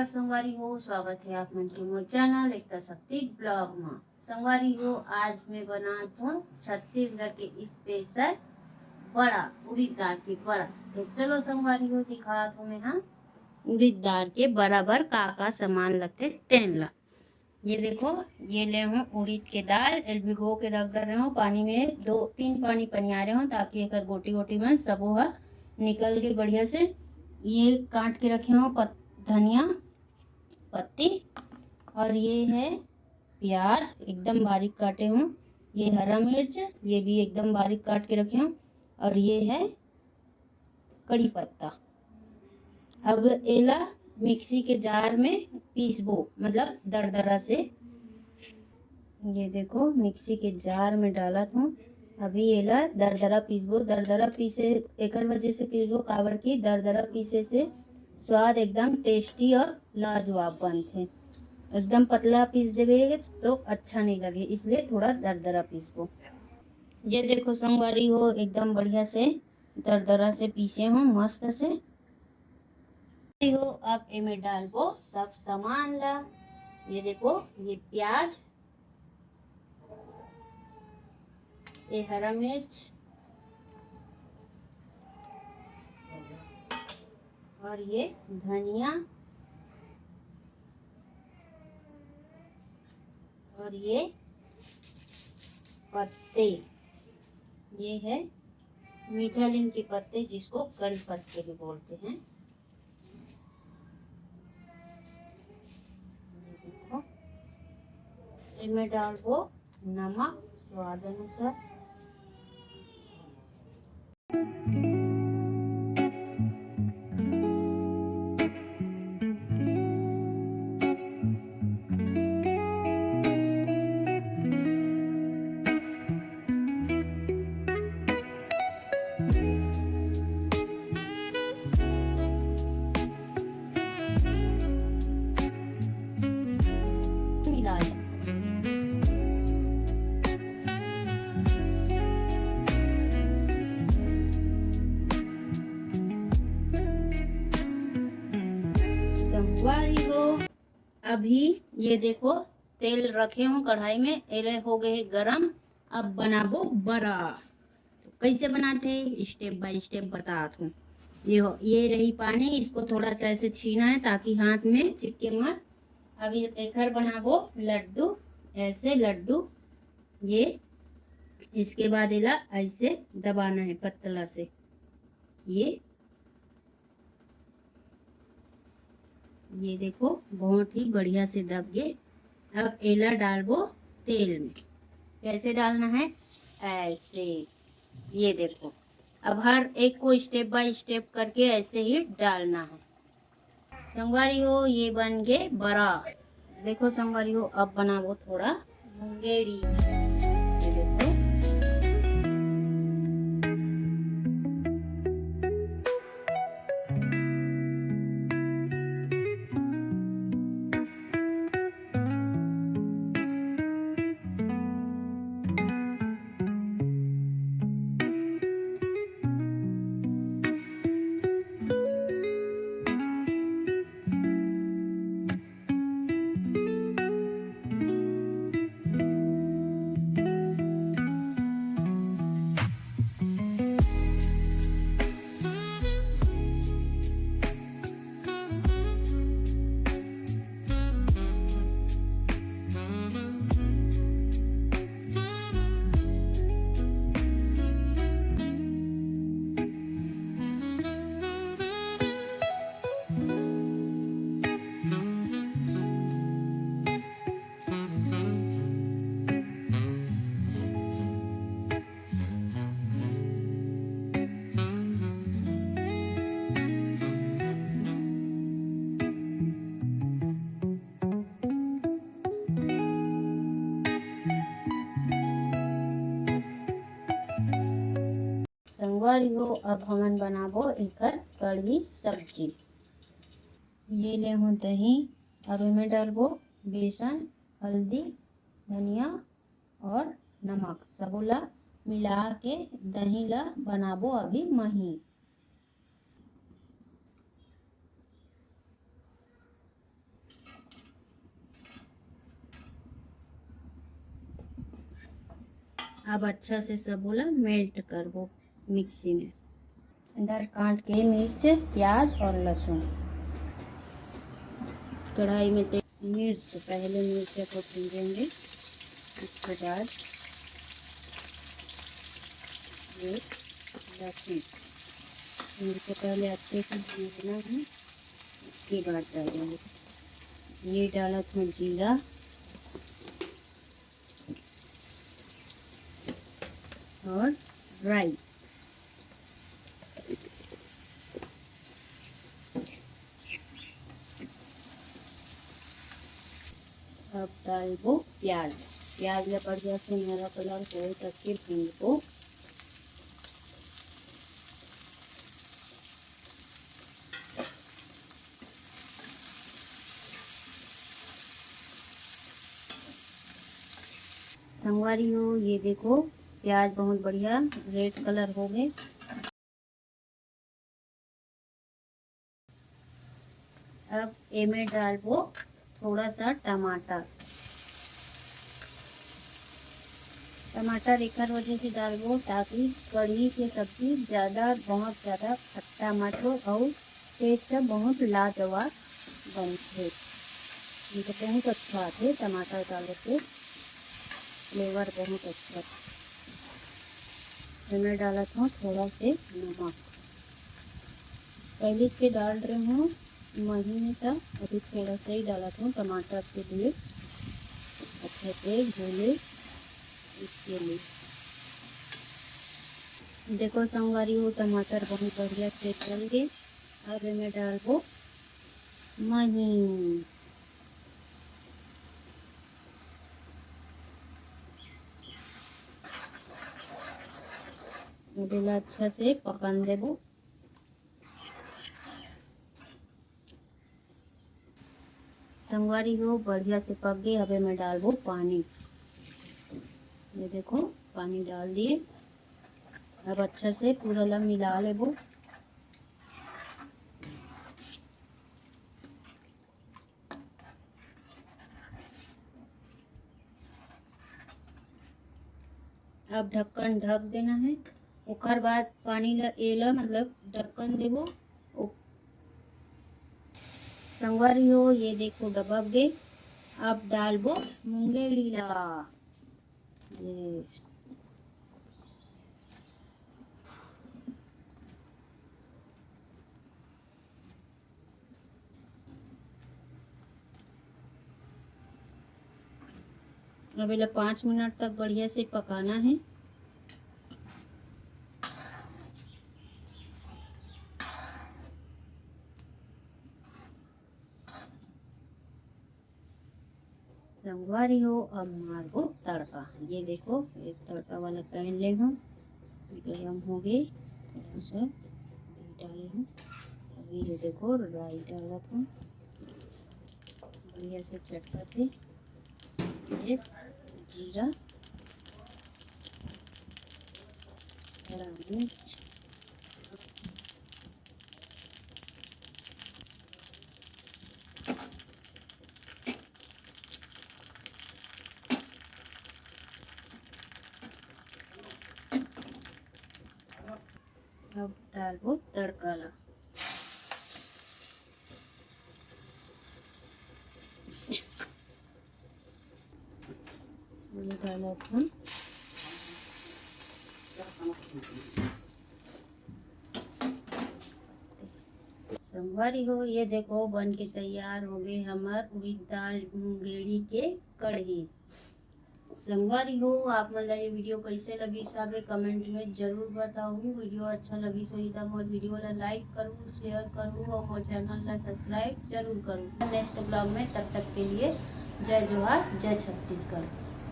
नमस्कार संगवारी हो, स्वागत है आप मन के मोर चैनल एकता शक्ति ब्लॉग में। संगवारी हो, आज मैं बनात हूँ छत्तीसगढ़ के स्पेशल बड़ा उड़द दाल के बड़ा। तो चलो संगवारी हो दिखात हूँ मैं। हाँ, उड़द दाल के बराबर का सामान लगते तेन ला। ये देखो, ये ले हूँ उड़द के दाल भिगो के रख रहे हूँ पानी में, 2-3 पानी पनिया रहे हूँ ताकि एक गोटी गोटी में सबो है निकल के बढ़िया से। ये काट के रखे हूँ धनिया पत्ती, और ये है प्याज एकदम बारीक काटे हूँ। ये हरा मिर्च, ये भी एकदम बारीक काट के रखे हूँ, और ये है कड़ी पत्ता। अब एला मिक्सी के जार में पीसबो, मतलब दरदरा से। ये देखो मिक्सी के जार में डाला हूँ। अभी एला दरदरा पीसबो। दरदरा पीसे एकर वजह से पीसबो काबर की दरदरा पीसे से स्वाद एकदम टेस्टी और लाजवाब बनते। एकदम पतला पीस देवे तो अच्छा नहीं लगे, इसलिए थोड़ा दरदरा पीसबो। ये देखो संगवारी हो, एकदम बढ़िया से दरदरा से पीसे हूँ मस्त से हो। अब इमे डालबो सब सामान ला। ये देखो, ये प्याज, ये हरा मिर्च, और ये धनिया, और ये पत्ते। ये है मीठा नीम के पत्ते, जिसको कड़ी पत्ते भी बोलते हैं। देखो, इनमें डालबो नमक स्वाद अनुसार। संगवारी हो, अभी ये देखो तेल रखे हूँ कढ़ाई में, एले हो गए गरम। अब बनाबो बड़ा। तो कैसे बनाते हैं स्टेप बाय स्टेप बतात हूँ। ये हो, ये रही पानी, इसको थोड़ा सा ऐसे छीना है ताकि हाथ में चिपके मत। अभी एकर बनाबो लड्डू, ऐसे लड्डू। ये इसके बाद इला ऐसे दबाना है पतला से। ये देखो बहुत ही बढ़िया से दब गए। अब एला डालबो तेल में। कैसे डालना है? ऐसे। ये देखो, अब हर एक को स्टेप बाय स्टेप करके ऐसे ही डालना है। संगवारी हो, ये बन गए बड़ा। देखो संगवारी हो, अब बनाबो थोड़ा मुंगेरी। ये देखो, संगवारी हो, अब हमन बनाबो एकर कढ़ी सब्जी। ये ले हूँ दही, और उसमें डालबो बेसन, हल्दी, धनिया और नमक। सबो ला मिला के दही ला बनाबो अभी मही। अब अच्छा से सब बोला मेल्ट कर वो मिक्सी में। इधर काट के मिर्च, प्याज और लहसुन कढ़ाई में मिर्च, पहले मिर्च को भूनेंगे, उसके बाद ये लहसुन, मिर्च पहले अच्छे से भूनना है, उसके बाद डालेंगे। ये डाला था जीरा और राई, अब डालबो प्याज। प्याज ला बढ़िया से हरा कलर हो तक के भूनबो। संगवारी हो ये देखो प्याज बहुत बढ़िया रेड कलर हो गए। अब इसमें डालबो थोड़ा सा टमाटर। टमाटर एक वजह से डालबो ताकि कढ़ी के सब्जी बहुत ज़्यादा खट्टा मत हो और टेस्ट बहुत लाजवाब बनते। ये तो बहुत अच्छा आते टमाटर डाले से फ्लेवर बहुत अच्छा। मैं डाला था थोड़ा से नमक, पहले इसके डाल रही हूँ महीने का, अभी थोड़ा सा ही डाला था टमाटर के लिए अच्छे से भूने इसके लिए। देखो संगवारी हो टमाटर बहुत बढ़िया से चल गए। अब मैं डालबो महीन, अच्छा से पकन देबो। संगवारी हो बढ़िया से पक गए। अब मैं डालबो पानी। ये देखो पानी डाल दिए। अब अच्छा से पूरा ला मिला लेबो। अब ढक्कन ढक देना है। ओकर बाद पानी ला एला मतलब ढक्कन देबो। संगवारी हो ये देखो डबक गए। अब डालबो मुंगेरी ला। ये अब इला 5 मिनट तक बढ़िया से पकाना है। संगवारी हो अब मारबो तड़का। ये देखो एक तड़का वाला पैन ले हूँ, गरम हो गए, थोड़ा सा घी डाले हूँ। अभी ये देखो राई डाला था बढ़िया से चटपटे, जीरा, हरा मिर्च, अब डालबो तड़का ला। डाला था संगवारी हो ये देखो बन के तैयार हो गए हमार उड़द दाल मुंगेरी के कढ़ी। संगवारी हो आप मतलब ये वीडियो कैसे लगी सब कमेंट में जरूर बताओ। वीडियो अच्छा लगी सो तो मोर वीडियो ला लाइक करूँ, शेयर करूँ और मोर चैनल ला सब्सक्राइब जरूर करूँ। नेक्स्ट ब्लॉग में तब तक के लिए जय जोहार, जय छत्तीसगढ़।